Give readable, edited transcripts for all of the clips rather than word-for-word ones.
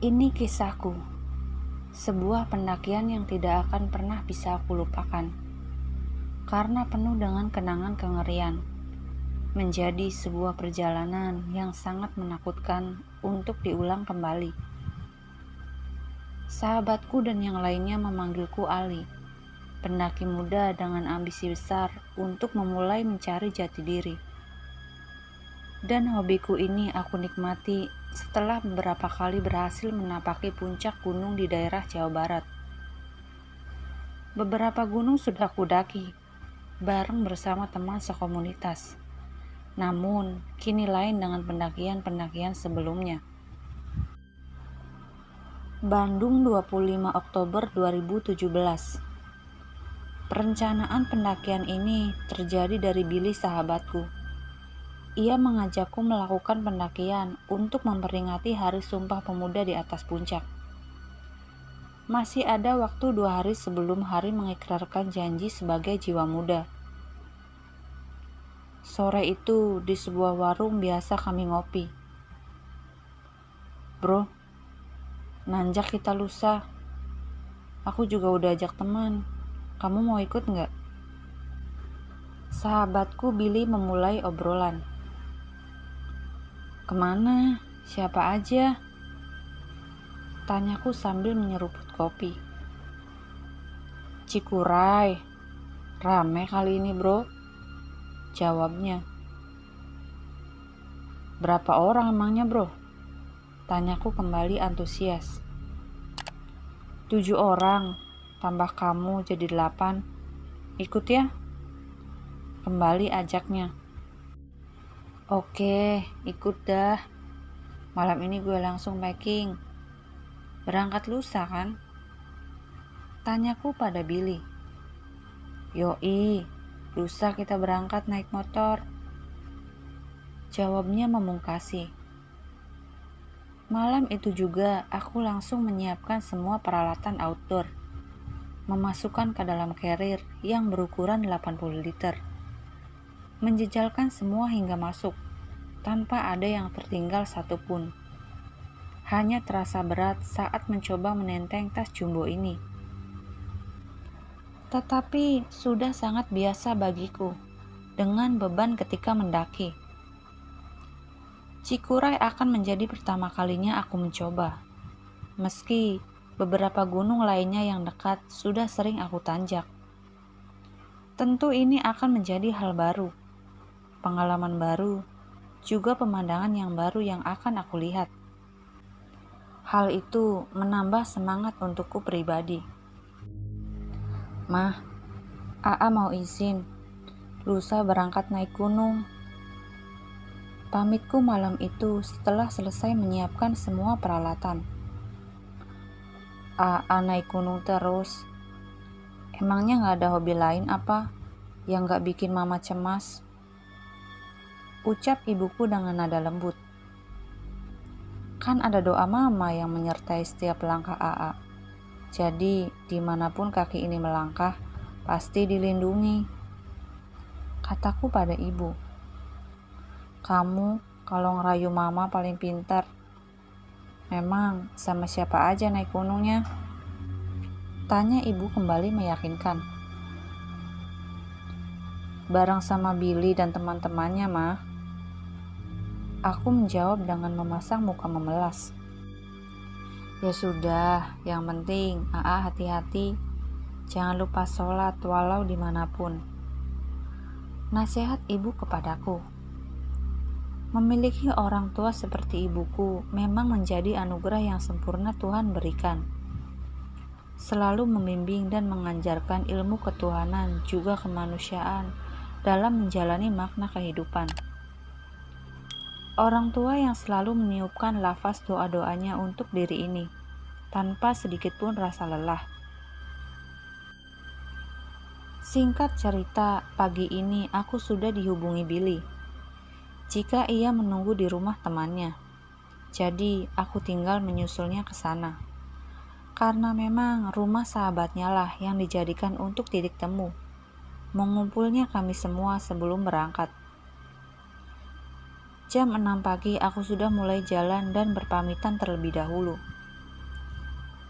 Ini kisahku, sebuah pendakian yang tidak akan pernah bisa aku lupakan, karena penuh dengan kenangan kengerian, menjadi sebuah perjalanan yang sangat menakutkan untuk diulang kembali. Sahabatku dan yang lainnya memanggilku Ali, pendaki muda dengan ambisi besar untuk memulai mencari jati diri. Dan hobiku ini aku nikmati setelah beberapa kali berhasil menapaki puncak gunung di daerah Jawa Barat. Beberapa gunung sudah kudaki, bareng bersama teman sekomunitas. Namun, kini lain dengan pendakian-pendakian sebelumnya. Bandung 25 Oktober 2017. Perencanaan pendakian ini terjadi dari Billy sahabatku. Ia mengajakku melakukan pendakian untuk memperingati Hari Sumpah Pemuda di atas puncak. Masih ada waktu 2 hari sebelum hari mengikrarkan janji sebagai jiwa muda. Sore itu di sebuah warung biasa kami ngopi. Bro, nanjak kita lusa. Aku juga udah ajak teman. Kamu mau ikut nggak? Sahabatku Billy memulai obrolan. Kemana? Siapa aja? Tanyaku sambil menyeruput kopi. Cikuray. Rame kali ini bro. Jawabnya. Berapa orang emangnya bro? Tanyaku kembali antusias. 7 orang, tambah kamu jadi 8. Ikut ya? Kembali ajaknya. Oke, ikut dah. Malam ini gue langsung packing. Berangkat lusa kan? Tanyaku pada Billy. Yoi, lusa kita berangkat naik motor. Jawabnya memungkasi. Malam itu juga aku langsung menyiapkan semua peralatan outdoor. Memasukkan ke dalam carrier yang berukuran 80 liter. Menjejalkan semua hingga masuk, tanpa ada yang tertinggal satupun. Hanya terasa berat saat mencoba menenteng tas jumbo ini. Tetapi sudah sangat biasa bagiku dengan beban ketika mendaki. Cikuray akan menjadi pertama kalinya aku mencoba. Meski beberapa gunung lainnya yang dekat sudah sering aku tanjak. Tentu ini akan menjadi hal baru. Pengalaman baru, juga pemandangan yang baru yang akan aku lihat. Hal itu menambah semangat untukku pribadi. Mah, AA mau izin, lusa berangkat naik gunung. Pamitku malam itu setelah selesai menyiapkan semua peralatan. AA naik gunung terus. Emangnya gak ada hobi lain apa yang gak bikin mama cemas? Ucap ibuku dengan nada lembut. Kan ada doa mama yang menyertai setiap langkah AA. Jadi dimanapun kaki ini melangkah, pasti dilindungi. Kataku pada ibu. Kamu kalau ngerayu mama paling pintar. Memang sama siapa aja naik gunungnya? Tanya ibu kembali meyakinkan. Bareng sama Billy dan teman-temannya mah. Aku menjawab dengan memasang muka memelas. Ya sudah, yang penting AA hati-hati. Jangan lupa sholat walau dimanapun. Nasihat ibu kepadaku. Memiliki orang tua seperti ibuku memang menjadi anugerah yang sempurna Tuhan berikan. Selalu membimbing dan mengajarkan ilmu ketuhanan juga kemanusiaan dalam menjalani makna kehidupan. Orang tua yang selalu meniupkan lafaz doa-doanya untuk diri ini, tanpa sedikit pun rasa lelah. Singkat cerita, pagi ini aku sudah dihubungi Billy. Jika ia menunggu di rumah temannya, jadi aku tinggal menyusulnya ke sana. Karena memang rumah sahabatnya lah yang dijadikan untuk titik temu, mengumpulnya kami semua sebelum berangkat. Jam 6 pagi aku sudah mulai jalan dan berpamitan terlebih dahulu.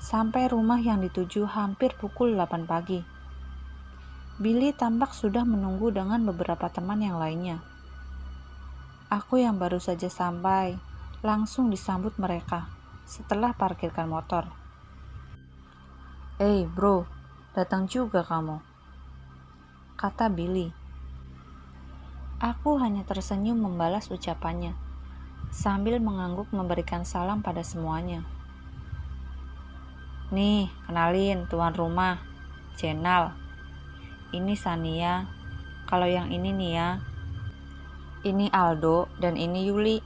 Sampai rumah yang dituju hampir pukul 8 pagi. Billy tampak sudah menunggu dengan beberapa teman yang lainnya. Aku yang baru saja sampai langsung disambut mereka setelah parkirkan motor. "Hey bro, datang juga kamu," kata Billy. Aku hanya tersenyum membalas ucapannya, sambil mengangguk memberikan salam pada semuanya. "Nih, kenalin tuan rumah, Jenal. Ini Sania, kalau yang ini Nia. Ini Aldo dan ini Yuli,"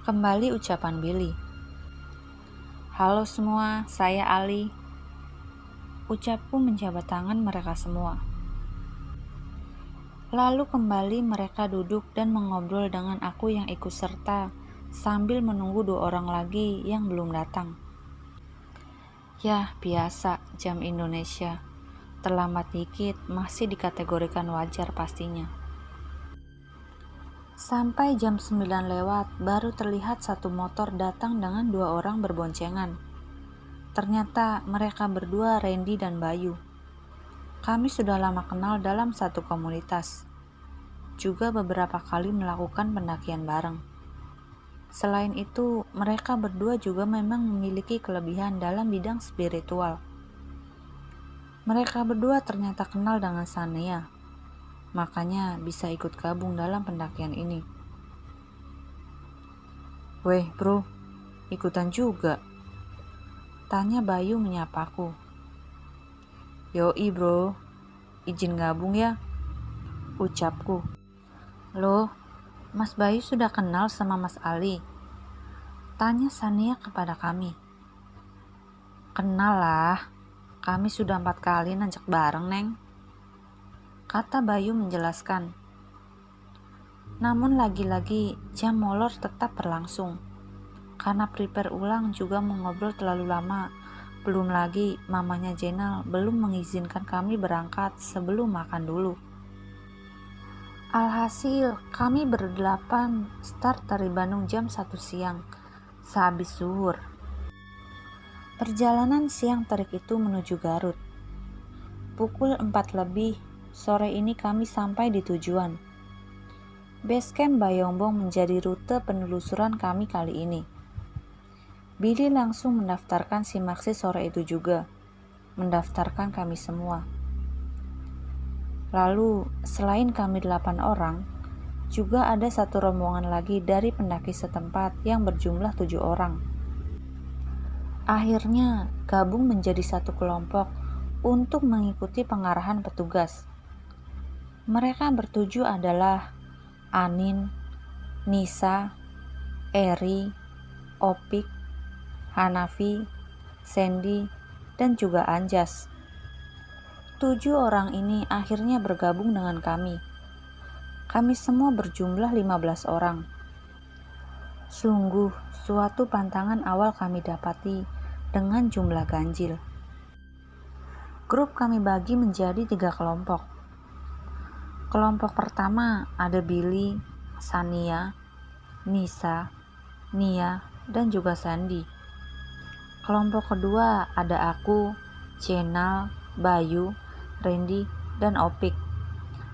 kembali ucapan Billy. "Halo semua, saya Ali," ucapku menjabat tangan mereka semua. Lalu kembali mereka duduk dan mengobrol dengan aku yang ikut serta sambil menunggu 2 orang lagi yang belum datang. Ya, biasa jam Indonesia. Terlambat dikit masih dikategorikan wajar pastinya. Sampai jam 9 lewat baru terlihat satu motor datang dengan 2 orang berboncengan. Ternyata mereka berdua Randy dan Bayu. Kami sudah lama kenal dalam satu komunitas. Juga beberapa kali melakukan pendakian bareng. Selain itu, mereka berdua juga memang memiliki kelebihan dalam bidang spiritual. Mereka berdua ternyata kenal dengan Sania, makanya bisa ikut gabung dalam pendakian ini. "Weh bro, ikutan juga?" tanya Bayu menyapaku. "Yoi bro, izin gabung ya," ucapku. "Loh, Mas Bayu sudah kenal sama Mas Ali?" tanya Sania kepada kami. "Kenal lah, kami sudah 4 kali nanjak bareng neng," kata Bayu menjelaskan. Namun lagi-lagi jam molor tetap berlangsung. Karena prepare ulang juga mengobrol terlalu lama. Belum lagi mamanya Jenal belum mengizinkan kami berangkat sebelum makan dulu. Alhasil kami berdelapan start dari Bandung jam 1 siang sehabis zuhur. Perjalanan siang terik itu menuju Garut. Pukul 4 lebih sore ini kami sampai di tujuan. Basecamp Bayombong menjadi rute penelusuran kami kali ini. Billy langsung mendaftarkan Simaksi sore itu juga, mendaftarkan kami semua. Lalu, selain kami 8 orang, juga ada satu rombongan lagi dari pendaki setempat yang berjumlah 7 orang. Akhirnya, gabung menjadi satu kelompok untuk mengikuti pengarahan petugas. Mereka bertuju adalah Anin, Nisa, Eri, Opik, Hanafi, Sandy, dan juga Anjas. 7 orang ini akhirnya bergabung dengan kami. Kami semua berjumlah 15 orang. Sungguh suatu pantangan awal kami dapati dengan jumlah ganjil. Grup kami bagi menjadi 3 kelompok. Kelompok pertama ada Billy, Sania, Nisa, Nia, dan juga Sandy. Kelompok kedua ada aku, Jenal, Bayu, Randy, dan Opik.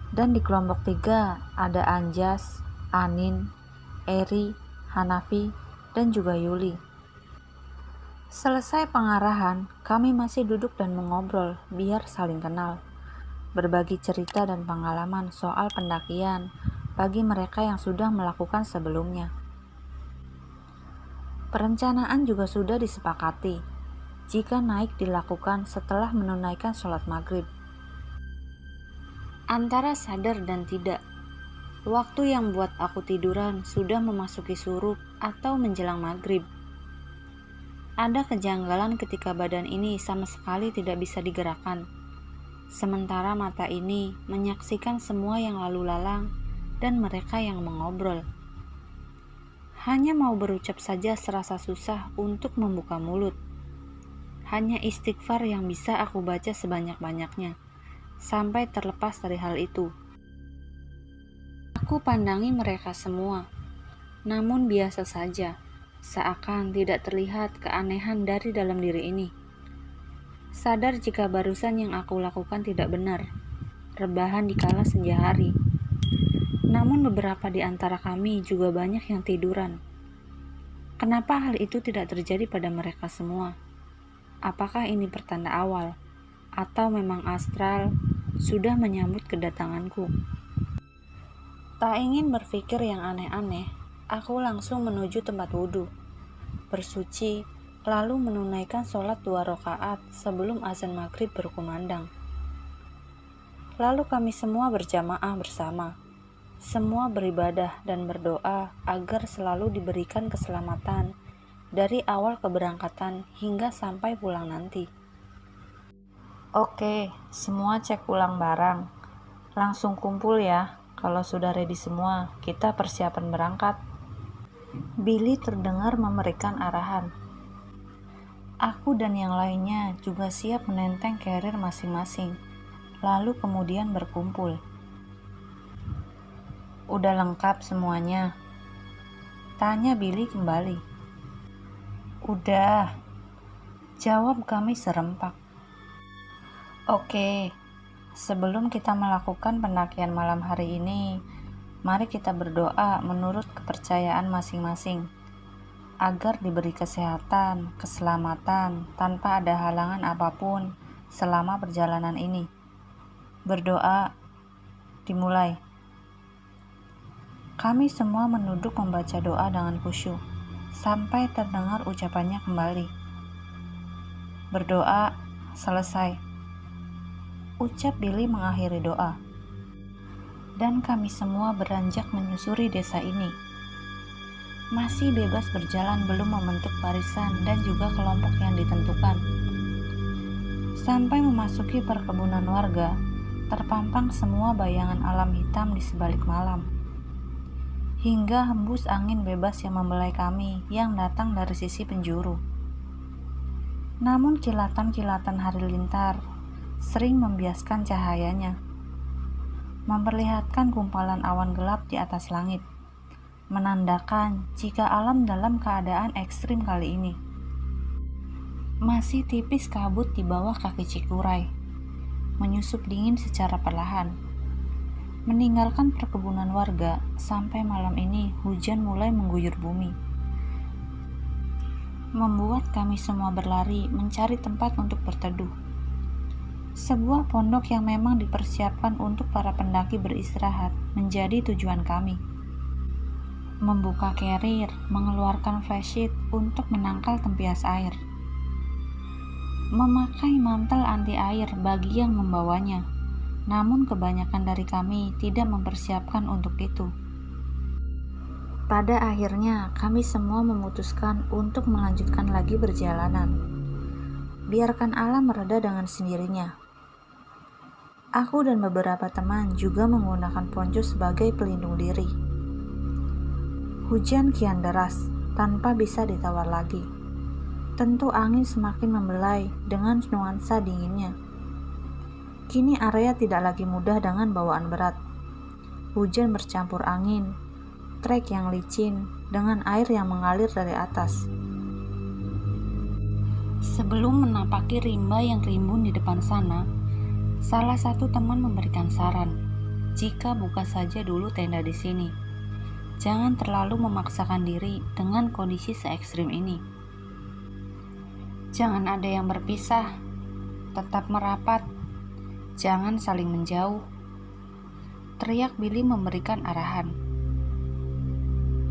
Dan di kelompok 3 ada Anjas, Anin, Eri, Hanafi, dan juga Yuli. Selesai pengarahan, kami masih duduk dan mengobrol biar saling kenal. Berbagi cerita dan pengalaman soal pendakian bagi mereka yang sudah melakukan sebelumnya. Perencanaan juga sudah disepakati jika naik dilakukan setelah menunaikan sholat maghrib. Antara sadar dan tidak, waktu yang buat aku tiduran sudah memasuki surup atau menjelang maghrib. Ada kejanggalan ketika badan ini sama sekali tidak bisa digerakkan, sementara mata ini menyaksikan semua yang lalu lalang dan mereka yang mengobrol. Hanya mau berucap saja serasa susah untuk membuka mulut. Hanya istighfar yang bisa aku baca sebanyak-banyaknya, sampai terlepas dari hal itu. Aku pandangi mereka semua, namun biasa saja, seakan tidak terlihat keanehan dari dalam diri ini. Sadar jika barusan yang aku lakukan tidak benar, rebahan di kala senja hari. Namun beberapa di antara kami juga banyak yang tiduran. Kenapa hal itu tidak terjadi pada mereka semua? Apakah ini pertanda awal? Atau memang astral sudah menyambut kedatanganku? Tak ingin berpikir yang aneh-aneh, aku langsung menuju tempat wudhu, bersuci, lalu menunaikan sholat 2 rakaat sebelum azan maghrib berkumandang. Lalu kami semua berjamaah bersama. Semua beribadah dan berdoa agar selalu diberikan keselamatan dari awal keberangkatan hingga sampai pulang nanti. Oke, semua cek ulang barang. Langsung kumpul ya. Kalau sudah ready semua, kita persiapan berangkat. Billy terdengar memberikan arahan. Aku dan yang lainnya juga siap menenteng carrier masing-masing, lalu kemudian berkumpul. Udah lengkap semuanya? Tanya Billy kembali. Udah, jawab kami serempak. Oke, sebelum kita melakukan pendakian malam hari ini, mari kita berdoa menurut kepercayaan masing-masing, agar diberi kesehatan, keselamatan, tanpa ada halangan apapun selama perjalanan ini. Berdoa, dimulai. Kami semua menunduk membaca doa dengan khusyuk, sampai terdengar ucapannya kembali. Berdoa, selesai. Ucap Billy mengakhiri doa. Dan kami semua beranjak menyusuri desa ini. Masih bebas berjalan belum membentuk barisan dan juga kelompok yang ditentukan. Sampai memasuki perkebunan warga, terpampang semua bayangan alam hitam di sebalik malam. Hingga hembus angin bebas yang membelai kami yang datang dari sisi penjuru. Namun kilatan-kilatan halilintar sering membiaskan cahayanya, memperlihatkan gumpalan awan gelap di atas langit, menandakan jika alam dalam keadaan ekstrim kali ini. Masih tipis kabut di bawah kaki Cikuray, menyusup dingin secara perlahan. Meninggalkan perkebunan warga, sampai malam ini hujan mulai mengguyur bumi, membuat kami semua berlari mencari tempat untuk berteduh. Sebuah pondok yang memang dipersiapkan untuk para pendaki beristirahat menjadi tujuan kami. Membuka carrier, mengeluarkan flashlight untuk menangkal tempias air. Memakai mantel anti air bagi yang membawanya, namun kebanyakan dari kami tidak mempersiapkan untuk itu. Pada akhirnya, kami semua memutuskan untuk melanjutkan lagi perjalanan. Biarkan alam mereda dengan sendirinya. Aku dan beberapa teman juga menggunakan ponco sebagai pelindung diri. Hujan kian deras, tanpa bisa ditawar lagi. Tentu angin semakin membelai dengan nuansa dinginnya. Kini area tidak lagi mudah dengan bawaan berat. Hujan bercampur angin, trek yang licin dengan air yang mengalir dari atas. Sebelum menapaki rimba yang rimbun di depan sana, salah satu teman memberikan saran, jika buka saja dulu tenda di sini. Jangan terlalu memaksakan diri dengan kondisi se-ekstrim ini. Jangan ada yang berpisah, tetap merapat, jangan saling menjauh. Teriak Billy memberikan arahan.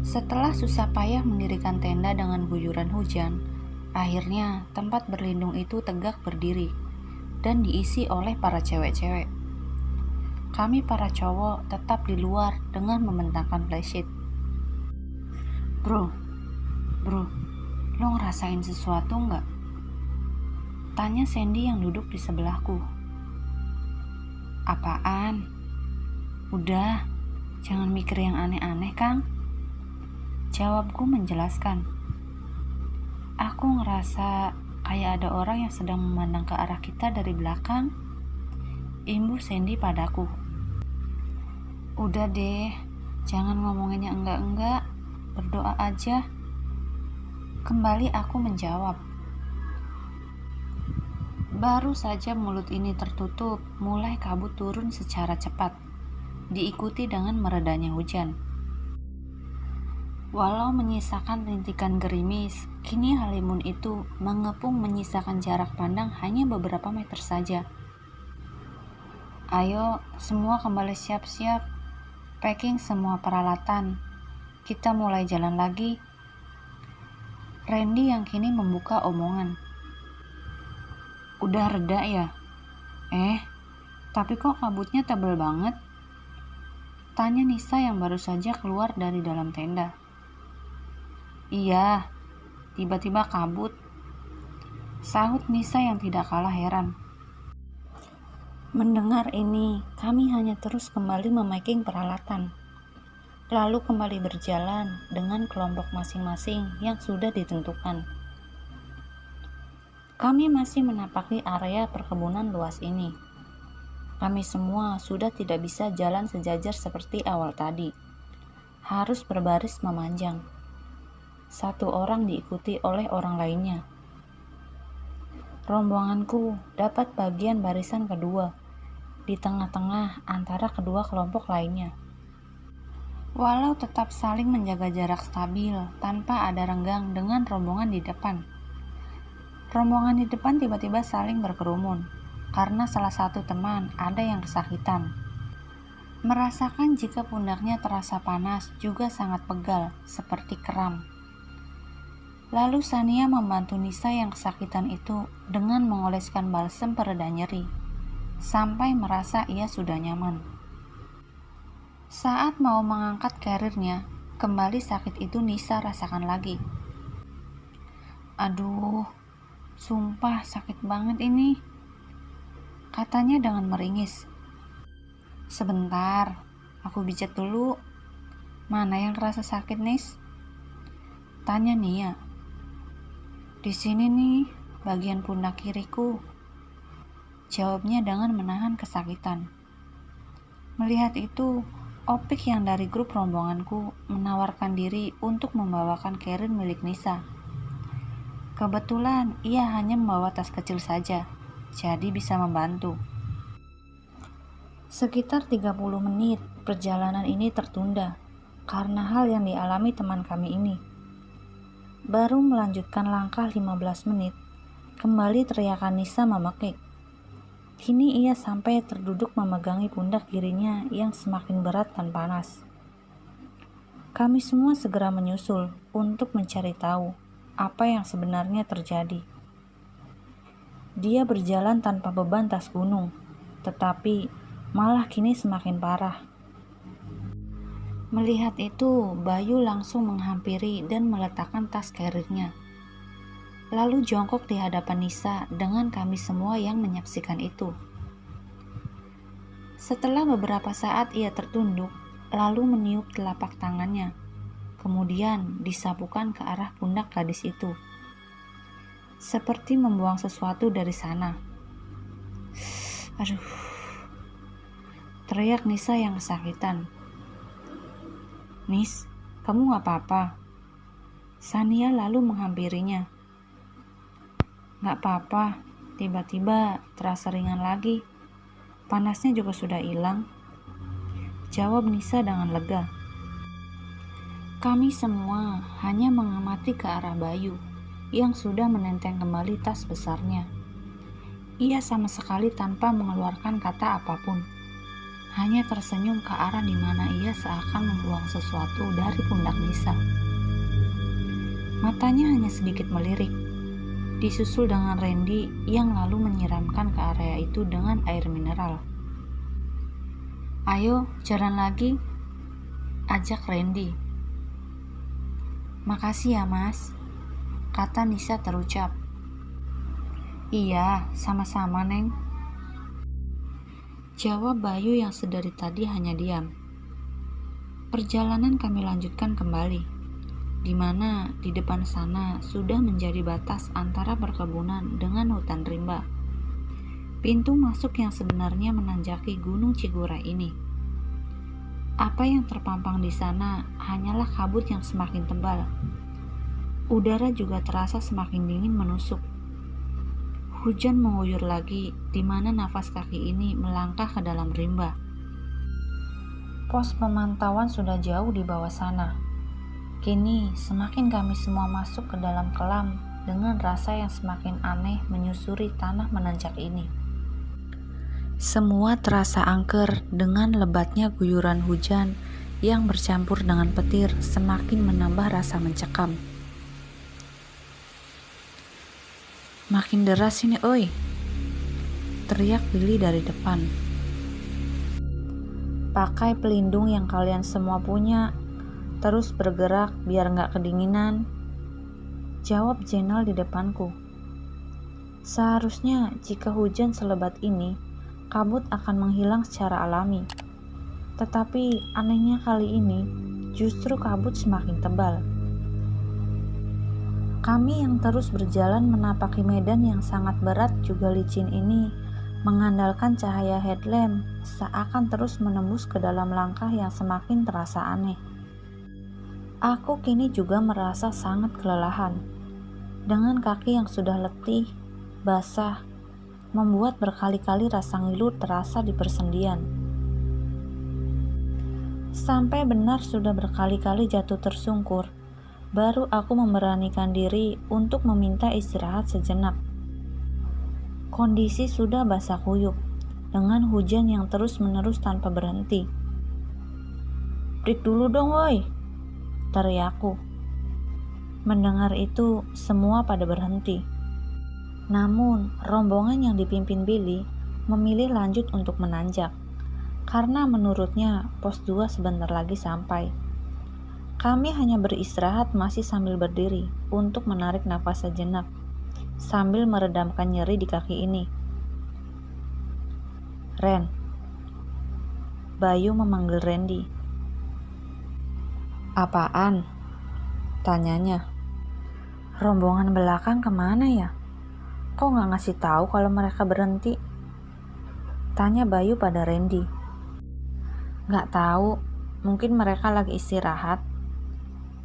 Setelah susah payah mendirikan tenda dengan guyuran hujan, akhirnya tempat berlindung itu tegak berdiri dan diisi oleh para cewek-cewek. Kami para cowok tetap di luar dengan membentangkan flashlight. Bro, lo ngerasain sesuatu nggak? Tanya Sandy yang duduk di sebelahku. Apaan? Udah, jangan mikir yang aneh-aneh, Kang. Jawabku menjelaskan. Aku ngerasa kayak ada orang yang sedang memandang ke arah kita dari belakang. Imbuh Sandy padaku. Udah deh, jangan ngomongin yang enggak-enggak. Berdoa aja. Kembali aku menjawab. Baru saja mulut ini tertutup, mulai kabut turun secara cepat, diikuti dengan meredanya hujan. Walau menyisakan rintikan gerimis, kini halimun itu mengepung menyisakan jarak pandang hanya beberapa meter saja. Ayo, semua kembali siap-siap, packing semua peralatan. Kita mulai jalan lagi. Randy yang kini membuka omongan. Udah reda ya? Tapi kok kabutnya tebal banget? Tanya Nisa yang baru saja keluar dari dalam tenda. Iya, tiba-tiba kabut. Sahut Nisa yang tidak kalah heran. Mendengar ini, kami hanya terus kembali memaking peralatan. Lalu kembali berjalan dengan kelompok masing-masing yang sudah ditentukan. Kami masih menapaki area perkebunan luas ini. Kami semua sudah tidak bisa jalan sejajar seperti awal tadi. Harus berbaris memanjang. Satu orang diikuti oleh orang lainnya. Rombonganku dapat bagian barisan kedua, di tengah-tengah antara kedua kelompok lainnya. Walau tetap saling menjaga jarak stabil tanpa ada renggang dengan rombongan di depan. Rombongan di depan tiba-tiba saling berkerumun karena salah satu teman ada yang kesakitan. Merasakan jika pundaknya terasa panas juga sangat pegal seperti kram. Lalu Sania membantu Nisa yang kesakitan itu dengan mengoleskan balsem pereda nyeri sampai merasa ia sudah nyaman. Saat mau mengangkat karirnya, kembali sakit itu Nisa rasakan lagi. Aduh, sumpah sakit banget ini, katanya dengan meringis. Sebentar, aku pijat dulu. Mana yang kerasa sakit, Nis? Tanya Nia. Di sini nih, bagian pundak kiriku. Jawabnya dengan menahan kesakitan. Melihat itu, Opik yang dari grup rombonganku menawarkan diri untuk membawakan carrier milik Nisa. Kebetulan ia hanya membawa tas kecil saja, jadi bisa membantu. Sekitar 30 menit perjalanan ini tertunda karena hal yang dialami teman kami ini. Baru melanjutkan langkah 15 menit, kembali teriakan Nisa memekik. Kini ia sampai terduduk memegangi pundak kirinya yang semakin berat dan panas. Kami semua segera menyusul untuk mencari tahu apa yang sebenarnya terjadi. Dia berjalan tanpa beban tas gunung, tetapi malah kini semakin parah. Melihat itu, Bayu langsung menghampiri dan meletakkan tas carrier-nya. Lalu jongkok di hadapan Nisa dengan kami semua yang menyaksikan itu. Setelah beberapa saat ia tertunduk, lalu meniup telapak tangannya, kemudian disapukan ke arah pundak gadis itu. Seperti membuang sesuatu dari sana. Aduh, teriak Nisa yang kesakitan. Nis, kamu gak apa-apa? Sania lalu menghampirinya. Gak apa-apa, tiba-tiba terasa ringan lagi. Panasnya juga sudah hilang. Jawab Nisa dengan lega. Kami semua hanya mengamati ke arah Bayu yang sudah menenteng kembali tas besarnya. Ia sama sekali tanpa mengeluarkan kata apapun. Hanya tersenyum ke arah di mana ia seakan membuang sesuatu dari pundak Nisa. Matanya hanya sedikit melirik. Disusul dengan Randy yang lalu menyiramkan ke area itu dengan air mineral. Ayo, jalan lagi, ajak Randy. Makasih ya mas, kata Nisa terucap. Iya, sama-sama Neng, jawab Bayu yang sedari tadi hanya diam. Perjalanan kami lanjutkan kembali, di mana di depan sana sudah menjadi batas antara perkebunan dengan hutan rimba. Pintu masuk yang sebenarnya menanjaki Gunung Cigurai ini. Apa yang terpampang di sana hanyalah kabut yang semakin tebal. Udara juga terasa semakin dingin menusuk. Hujan mengguyur lagi, di mana nafas kaki ini melangkah ke dalam rimba. Pos pemantauan sudah jauh di bawah sana. Kini, semakin kami semua masuk ke dalam kelam dengan rasa yang semakin aneh menyusuri tanah menanjak ini. Semua terasa angker dengan lebatnya guyuran hujan yang bercampur dengan petir semakin menambah rasa mencekam. Makin deras ini, oi! Teriak Billy dari depan. Pakai pelindung yang kalian semua punya, terus bergerak biar nggak kedinginan. Jawab Jenal di depanku. Seharusnya jika hujan selebat ini, kabut akan menghilang secara alami. Tetapi anehnya kali ini, justru kabut semakin tebal. Kami yang terus berjalan menapaki medan yang sangat berat juga licin ini, mengandalkan cahaya headlamp seakan terus menembus ke dalam langkah yang semakin terasa aneh. Aku kini juga merasa sangat kelelahan. Dengan kaki yang sudah letih, basah, membuat berkali-kali rasa ngilu terasa di persendian. Sampai benar sudah berkali-kali jatuh tersungkur, baru aku memberanikan diri untuk meminta istirahat sejenak. Kondisi sudah basah kuyup, dengan hujan yang terus-menerus tanpa berhenti. "Break dulu dong woi!" teriakku. Mendengar itu, semua pada berhenti. Namun, rombongan yang dipimpin Billy memilih lanjut untuk menanjak, karena menurutnya pos 2 sebentar lagi sampai. Kami hanya beristirahat masih sambil berdiri untuk menarik nafas sejenak, sambil meredamkan nyeri di kaki ini. "Ren." Bayu memanggil Randy. "Apaan?" tanyanya. "Rombongan belakang kemana ya? Kok nggak ngasih tahu kalau mereka berhenti?" tanya Bayu pada Randy. "Nggak tahu, mungkin mereka lagi istirahat,"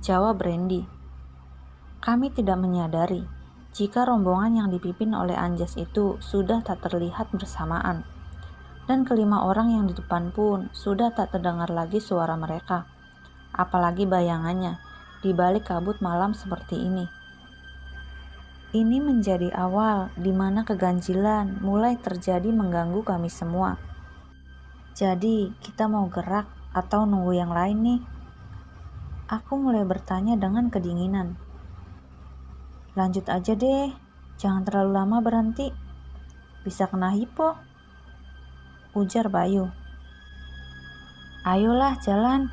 jawab Randy. Kami tidak menyadari jika rombongan yang dipimpin oleh Anjas itu sudah tak terlihat bersamaan, dan kelima orang yang di depan pun sudah tak terdengar lagi suara mereka, apalagi bayangannya di balik kabut malam seperti ini. Ini menjadi awal di mana keganjilan mulai terjadi mengganggu kami semua. Jadi, kita mau gerak atau nunggu yang lain nih? Aku mulai bertanya dengan kedinginan. "Lanjut aja deh, jangan terlalu lama berhenti. Bisa kena hipo," ujar Bayu. "Ayolah jalan,"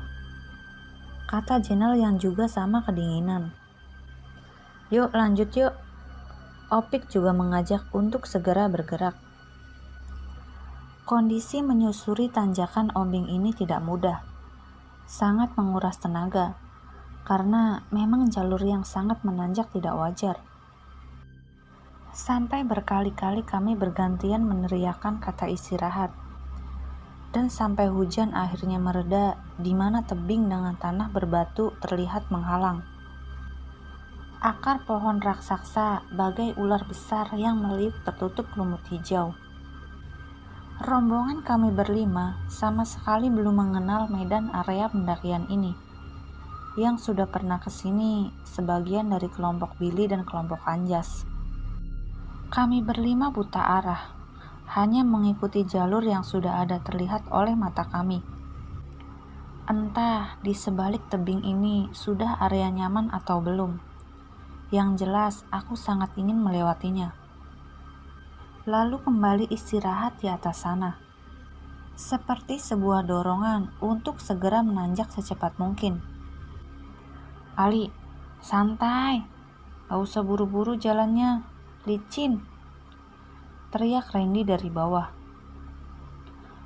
kata Jenal yang juga sama kedinginan. "Yuk lanjut yuk." Opik juga mengajak untuk segera bergerak. Kondisi menyusuri tanjakan ombing ini tidak mudah. Sangat menguras tenaga, karena memang jalur yang sangat menanjak tidak wajar. Sampai berkali-kali kami bergantian meneriakkan kata istirahat. Dan sampai hujan akhirnya mereda, di mana tebing dengan tanah berbatu terlihat menghalang. Akar pohon raksasa bagai ular besar yang meliuk tertutup lumut hijau. Rombongan kami berlima sama sekali belum mengenal medan area pendakian ini. Yang sudah pernah kesini sebagian dari kelompok Billy dan kelompok Anjas. Kami berlima buta arah, hanya mengikuti jalur yang sudah ada terlihat oleh mata kami. Entah di sebalik tebing ini sudah area nyaman atau belum. Yang jelas aku sangat ingin melewatinya. Lalu kembali istirahat di atas sana. Seperti sebuah dorongan untuk segera menanjak secepat mungkin. "Ali, santai. Gak usah buru-buru jalannya. Licin," teriak Randy dari bawah.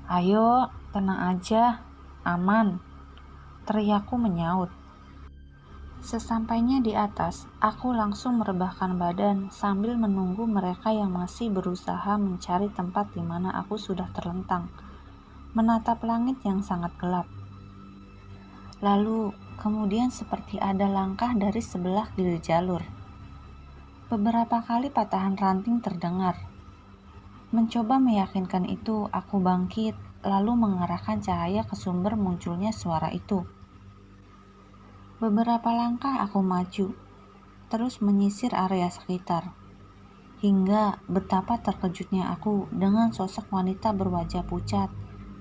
"Ayo, tenang aja. Aman," teriakku menyaut. Sesampainya di atas, aku langsung merebahkan badan sambil menunggu mereka yang masih berusaha mencari tempat di mana aku sudah terlentang, menatap langit yang sangat gelap. Lalu, kemudian seperti ada langkah dari sebelah kiri jalur. Beberapa kali patahan ranting terdengar. Mencoba meyakinkan itu, aku bangkit, lalu mengarahkan cahaya ke sumber munculnya suara itu. Beberapa langkah aku maju, terus menyisir area sekitar. Hingga betapa terkejutnya aku dengan sosok wanita berwajah pucat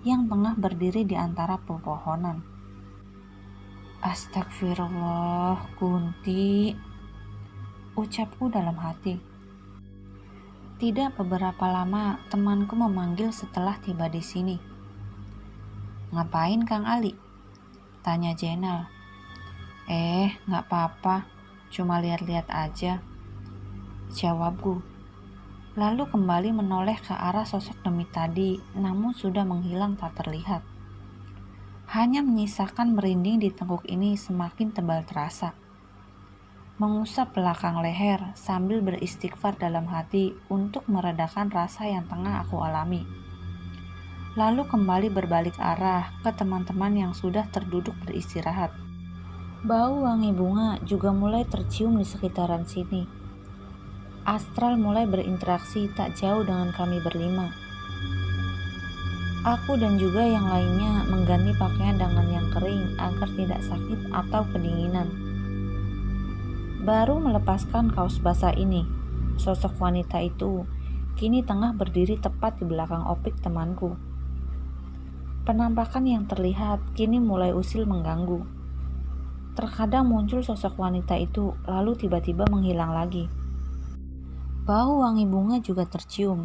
yang tengah berdiri di antara pepohonan. Astagfirullah, Kunti, ucapku dalam hati. Tidak beberapa lama temanku memanggil setelah tiba di sini. "Ngapain Kang Ali?" tanya Jenal. Nggak apa-apa, cuma lihat-lihat aja," jawabku. Lalu kembali menoleh ke arah sosok demi tadi, namun sudah menghilang tak terlihat. Hanya menyisakan merinding di tengkuk ini semakin tebal terasa. Mengusap belakang leher sambil beristighfar dalam hati untuk meredakan rasa yang tengah aku alami. Lalu kembali berbalik arah ke teman-teman yang sudah terduduk beristirahat. Bau wangi bunga juga mulai tercium di sekitaran sini. Astral mulai berinteraksi tak jauh dengan kami berlima. Aku dan juga yang lainnya mengganti pakaian dengan yang kering agar tidak sakit atau kedinginan. Baru melepaskan kaos basah ini, sosok wanita itu kini tengah berdiri tepat di belakang Opik temanku. Penampakan yang terlihat kini mulai usil mengganggu. Terkadang muncul sosok wanita itu lalu tiba-tiba menghilang lagi. Bau wangi bunga juga tercium.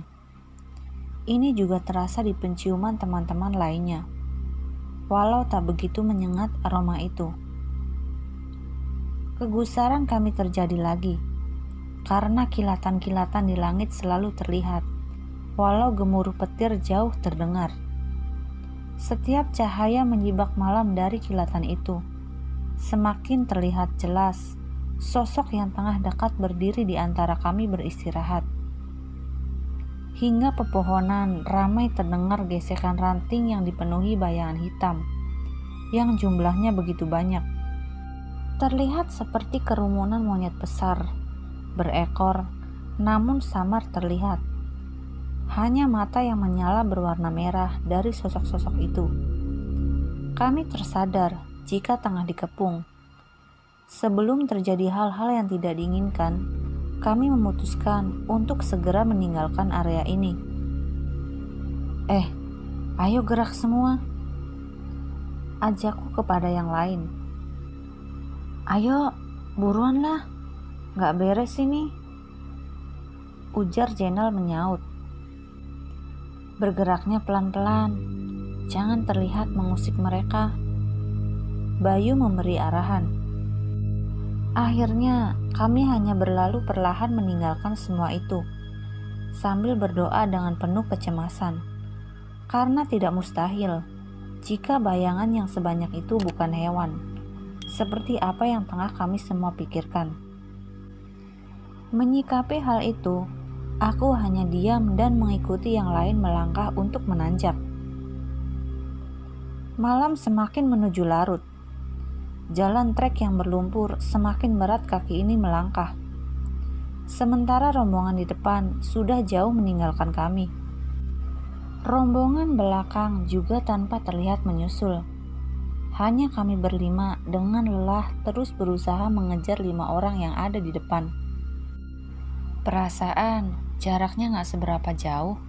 Ini juga terasa di penciuman teman-teman lainnya, walau tak begitu menyengat aroma itu. Kegusaran kami terjadi lagi, karena kilatan-kilatan di langit selalu terlihat, walau gemuruh petir jauh terdengar. Setiap cahaya menyibak malam dari kilatan itu, semakin terlihat jelas sosok yang tengah dekat berdiri di antara kami beristirahat. Hingga pepohonan ramai terdengar gesekan ranting yang dipenuhi bayangan hitam, yang jumlahnya begitu banyak. Terlihat seperti kerumunan monyet besar, berekor, namun samar terlihat. Hanya mata yang menyala berwarna merah dari sosok-sosok itu. Kami tersadar jika tengah dikepung. Sebelum terjadi hal-hal yang tidak diinginkan, kami memutuskan untuk segera meninggalkan area ini. Ayo gerak semua, ajakku kepada yang lain. "Ayo, buruan lah, gak beres ini," ujar Jenal menyaut. "Bergeraknya pelan-pelan, jangan terlihat mengusik mereka," Bayu memberi arahan. Akhirnya kami hanya berlalu perlahan meninggalkan semua itu, sambil berdoa dengan penuh kecemasan, karena tidak mustahil jika bayangan yang sebanyak itu bukan hewan, seperti apa yang tengah kami semua pikirkan. Menyikapi hal itu, aku hanya diam dan mengikuti yang lain melangkah untuk menanjak. Malam semakin menuju larut. Jalan trek yang berlumpur semakin berat kaki ini melangkah. Sementara rombongan di depan sudah jauh meninggalkan kami. Rombongan belakang juga tanpa terlihat menyusul. Hanya kami berlima dengan lelah terus berusaha mengejar 5 orang yang ada di depan. Perasaan jaraknya gak seberapa jauh.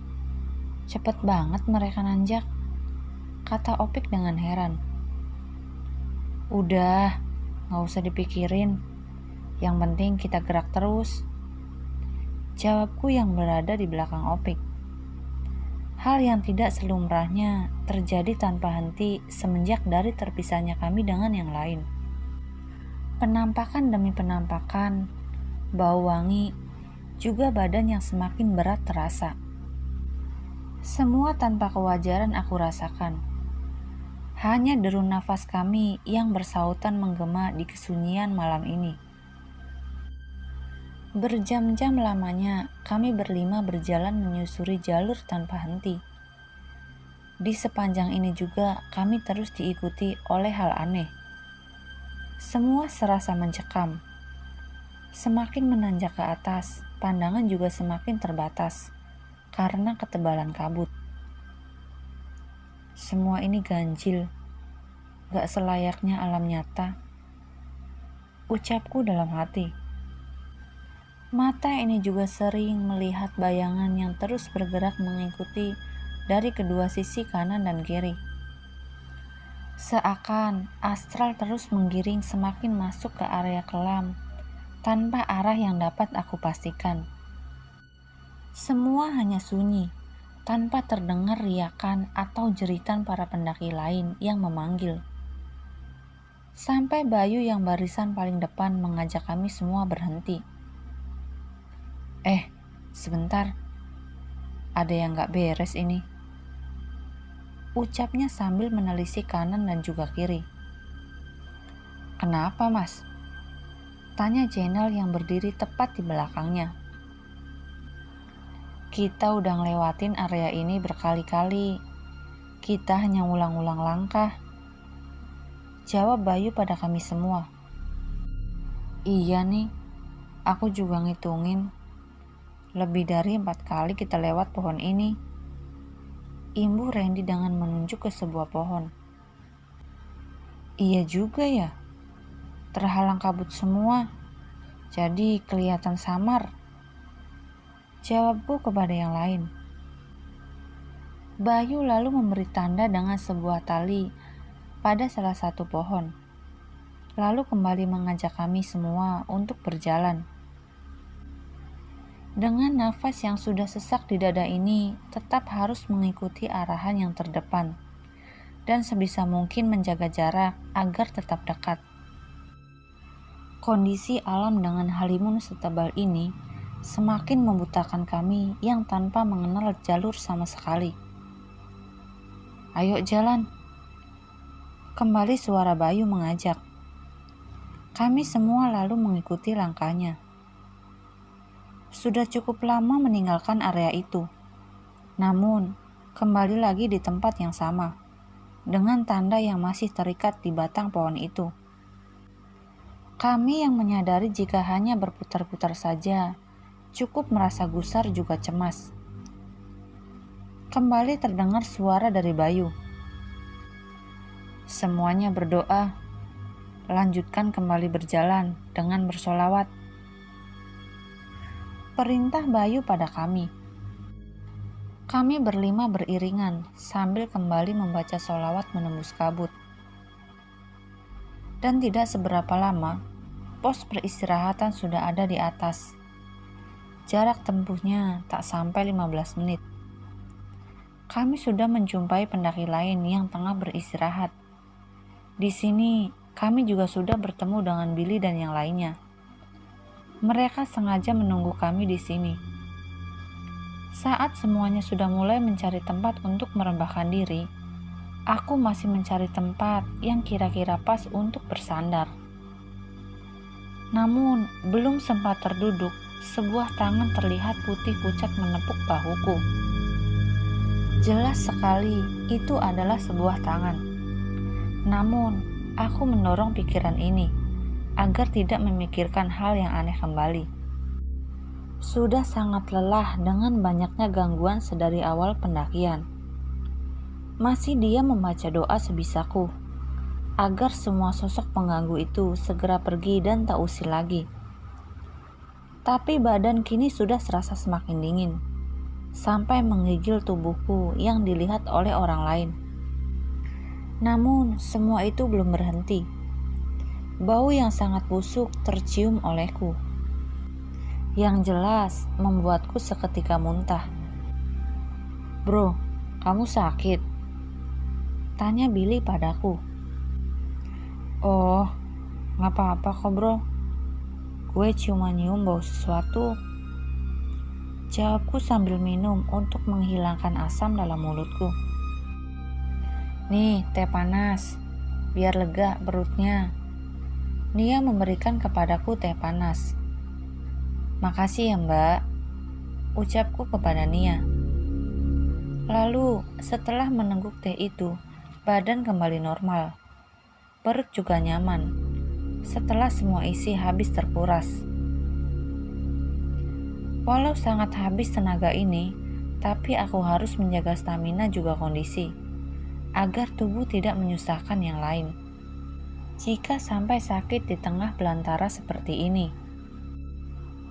Cepet banget mereka nanjak, kata Opik dengan heran. "Udah, gak usah dipikirin. Yang penting kita gerak terus," jawabku yang berada di belakang Opik. Hal yang tidak selumrahnya terjadi tanpa henti semenjak dari terpisahnya kami dengan yang lain. Penampakan demi penampakan, bau wangi, juga badan yang semakin berat terasa. Semua tanpa kewajaran aku rasakan. Hanya deru nafas kami yang bersautan menggema di kesunyian malam ini. Berjam-jam lamanya kami berlima berjalan menyusuri jalur tanpa henti. Di sepanjang ini juga kami terus diikuti oleh hal aneh. Semua serasa mencekam. Semakin menanjak ke atas, pandangan juga semakin terbatas karena ketebalan kabut. Semua ini ganjil, gak selayaknya alam nyata, ucapku dalam hati. Mata ini juga sering melihat bayangan yang terus bergerak mengikuti dari kedua sisi kanan dan kiri. Seakan astral terus menggiring semakin masuk ke area kelam, tanpa arah yang dapat aku pastikan. Semua hanya sunyi, tanpa terdengar riakan atau jeritan para pendaki lain yang memanggil. Sampai Bayu yang barisan paling depan mengajak kami semua berhenti. Sebentar, ada yang gak beres ini, ucapnya sambil menelisik kanan dan juga kiri. Kenapa, Mas? Tanya Jenel yang berdiri tepat di belakangnya. Kita udah ngelewatin area ini berkali-kali. Kita hanya ulang-ulang langkah, jawab Bayu pada kami semua. Iya nih, aku juga ngitungin. Lebih dari 4 kali kita lewat pohon ini, imbuh Randy dengan menunjuk ke sebuah pohon. Iya juga ya, terhalang kabut semua, jadi kelihatan samar, jawabku kepada yang lain. Bayu lalu memberi tanda dengan sebuah tali pada salah satu pohon, lalu kembali mengajak kami semua untuk berjalan. Dengan nafas yang sudah sesak di dada ini, tetap harus mengikuti arahan yang terdepan, dan sebisa mungkin menjaga jarak agar tetap dekat. Kondisi alam dengan halimun setebal ini semakin membutakan kami yang tanpa mengenal jalur sama sekali. Ayo jalan. Kembali suara Bayu mengajak. Kami semua lalu mengikuti langkahnya. Sudah cukup lama meninggalkan area itu. Namun, kembali lagi di tempat yang sama, dengan tanda yang masih terikat di batang pohon itu. Kami yang menyadari jika hanya berputar-putar saja, cukup merasa gusar juga cemas. Kembali terdengar suara dari Bayu. Semuanya berdoa, lanjutkan kembali berjalan dengan bersolawat. Perintah Bayu pada kami. Kami berlima beriringan sambil kembali membaca sholawat menembus kabut. Dan tidak seberapa lama, pos peristirahatan sudah ada di atas. Jarak tempuhnya tak sampai 15 menit. Kami sudah menjumpai pendaki lain yang tengah beristirahat. Di sini, kami juga sudah bertemu dengan Billy dan yang lainnya. Mereka sengaja menunggu kami di sini. Saat semuanya sudah mulai mencari tempat untuk merebahkan diri, aku masih mencari tempat yang kira-kira pas untuk bersandar. Namun, belum sempat terduduk, sebuah tangan terlihat putih pucat menepuk bahuku. Jelas sekali, itu adalah sebuah tangan. Namun, aku mendorong pikiran ini agar tidak memikirkan hal yang aneh kembali. Sudah sangat lelah dengan banyaknya gangguan sedari awal pendakian. Masih dia membaca doa sebisaku, agar semua sosok pengganggu itu segera pergi dan tak usir lagi. Tapi badan kini sudah serasa semakin dingin, sampai menggigil tubuhku yang dilihat oleh orang lain. Namun semua itu belum berhenti. Bau yang sangat busuk tercium olehku, yang jelas membuatku seketika muntah. Bro, kamu sakit? Tanya Billy padaku. Oh, gak apa-apa kok bro. Gue cuma nyium bau sesuatu. Jawabku sambil minum untuk menghilangkan asam dalam mulutku. Nih, teh panas, biar lega perutnya. Nia memberikan kepadaku teh panas. Makasih ya mbak, ucapku kepada Nia. Lalu setelah menengguk teh itu, badan kembali normal. Perut juga nyaman. setelah semua isi habis terkuras. Walau sangat habis tenaga ini, tapi aku harus menjaga stamina juga kondisi, agar tubuh tidak menyusahkan yang lain. Jika sampai sakit di tengah belantara seperti ini.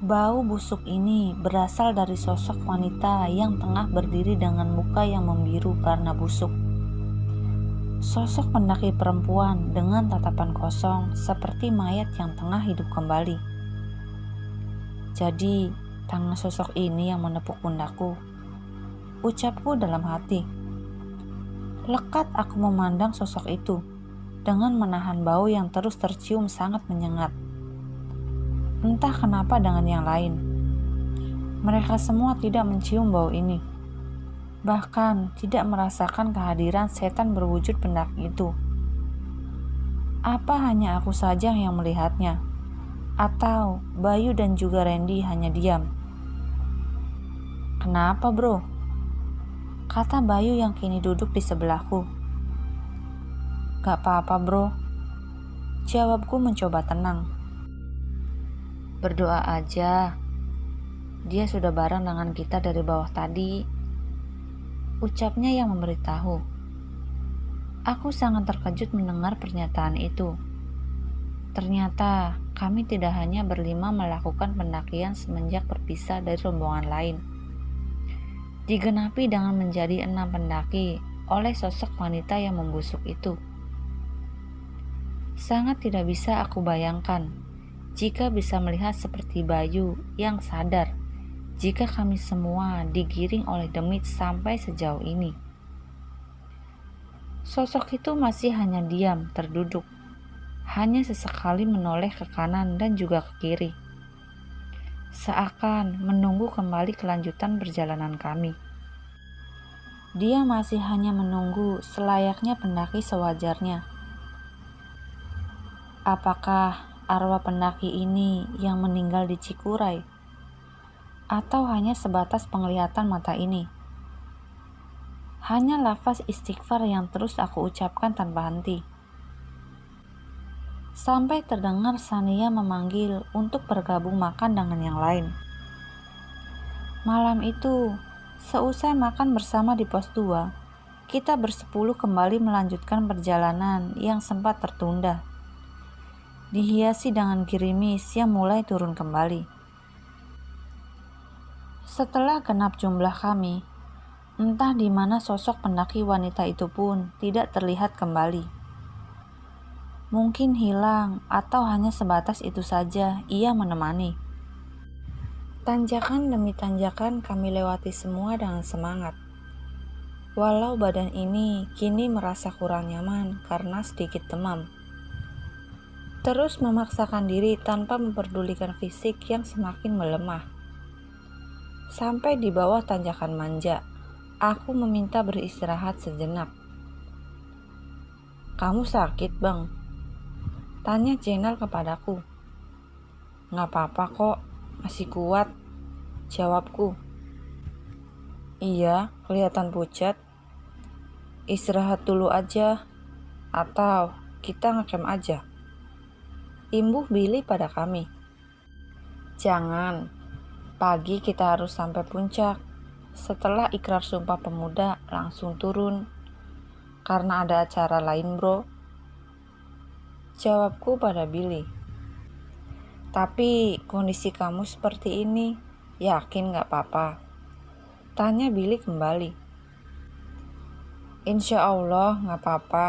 Bau busuk ini berasal dari sosok wanita yang tengah berdiri dengan muka yang membiru karena busuk. Sosok pendaki perempuan dengan tatapan kosong seperti mayat yang tengah hidup kembali. Jadi, tangan sosok ini yang menepuk pundakku. Ucapku dalam hati. Lekat aku memandang sosok itu dengan menahan bau yang terus tercium sangat menyengat. Entah kenapa dengan yang lain. Mereka semua tidak mencium bau ini. Bahkan tidak merasakan kehadiran setan berwujud pendaki itu. Apa hanya aku saja yang melihatnya? Atau Bayu dan juga Randy hanya diam? Kenapa bro? Kata Bayu yang kini duduk di sebelahku. Gak apa-apa bro. Jawabku mencoba tenang. Berdoa aja. Dia sudah bareng dengan kita dari bawah tadi. Ucapnya yang memberitahu. Aku sangat terkejut mendengar pernyataan itu. Ternyata kami tidak hanya berlima melakukan pendakian semenjak berpisah dari rombongan lain. Digenapi dengan menjadi 6 pendaki oleh sosok wanita yang membusuk itu. Sangat tidak bisa aku bayangkan jika bisa melihat seperti Bayu yang sadar jika kami semua digiring oleh demit sampai sejauh ini. Sosok itu masih hanya diam terduduk, hanya sesekali menoleh ke kanan dan juga ke kiri, seakan menunggu kembali kelanjutan perjalanan kami. Dia masih hanya menunggu selayaknya pendaki sewajarnya. Apakah arwah pendaki ini yang meninggal di Cikuray? Atau hanya sebatas penglihatan mata ini? Hanya lafaz istighfar yang terus aku ucapkan tanpa henti. Sampai terdengar Sania memanggil untuk bergabung makan dengan yang lain. Malam itu, seusai makan bersama di pos 2, kita bersepuluh kembali melanjutkan perjalanan yang sempat tertunda. Dihiasi dengan gerimis yang mulai turun kembali. Setelah genap jumlah kami, entah di mana sosok pendaki wanita itu pun tidak terlihat kembali. Mungkin hilang atau hanya sebatas itu saja ia menemani. Tanjakan demi tanjakan kami lewati semua dengan semangat. Walau badan ini kini merasa kurang nyaman karena sedikit demam. Terus memaksakan diri tanpa memperdulikan fisik yang semakin melemah. Sampai di bawah tanjakan manja, aku meminta beristirahat sejenak. Kamu sakit bang? Tanya Jenal kepadaku. Gak apa-apa kok, masih kuat, jawabku. Iya, kelihatan pucat. Istirahat dulu aja, atau kita ngecamp aja. Imbuh Billy pada kami. Jangan, pagi kita harus sampai puncak. Setelah ikrar sumpah pemuda langsung turun. Karena ada acara lain bro. Jawabku pada Billy. Tapi kondisi kamu seperti ini, yakin gak apa-apa? Tanya Billy kembali. Insya Allah gak apa-apa.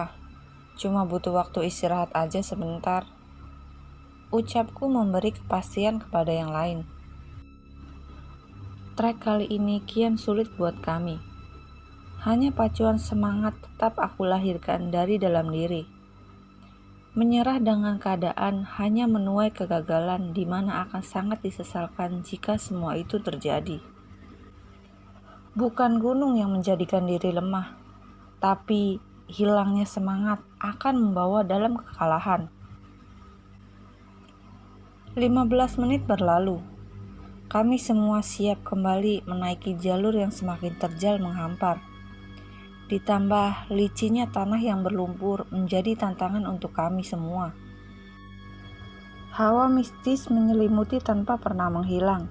Cuma butuh waktu istirahat aja sebentar. Ucapku memberi kepastian kepada yang lain. Trek kali ini kian sulit buat kami. Hanya pacuan semangat tetap aku lahirkan dari dalam diri. Menyerah dengan keadaan hanya menuai kegagalan di mana akan sangat disesalkan jika semua itu terjadi. Bukan gunung yang menjadikan diri lemah, tapi hilangnya semangat akan membawa dalam kekalahan. 15 menit berlalu. Kami semua siap kembali menaiki jalur yang semakin terjal menghampar. Ditambah licinnya tanah yang berlumpur menjadi tantangan untuk kami semua. Hawa mistis menyelimuti tanpa pernah menghilang.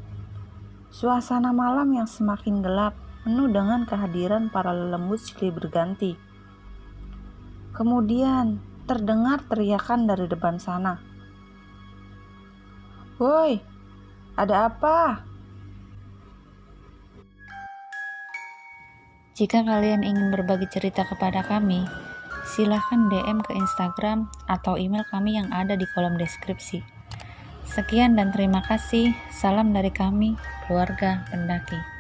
Suasana malam yang semakin gelap, penuh dengan kehadiran para lelembut silih berganti. Kemudian terdengar teriakan dari depan sana. "Woi, ada apa?" Jika kalian ingin berbagi cerita kepada kami, silahkan DM ke Instagram atau email kami yang ada di kolom deskripsi. Sekian dan terima kasih. Salam dari kami, keluarga pendaki.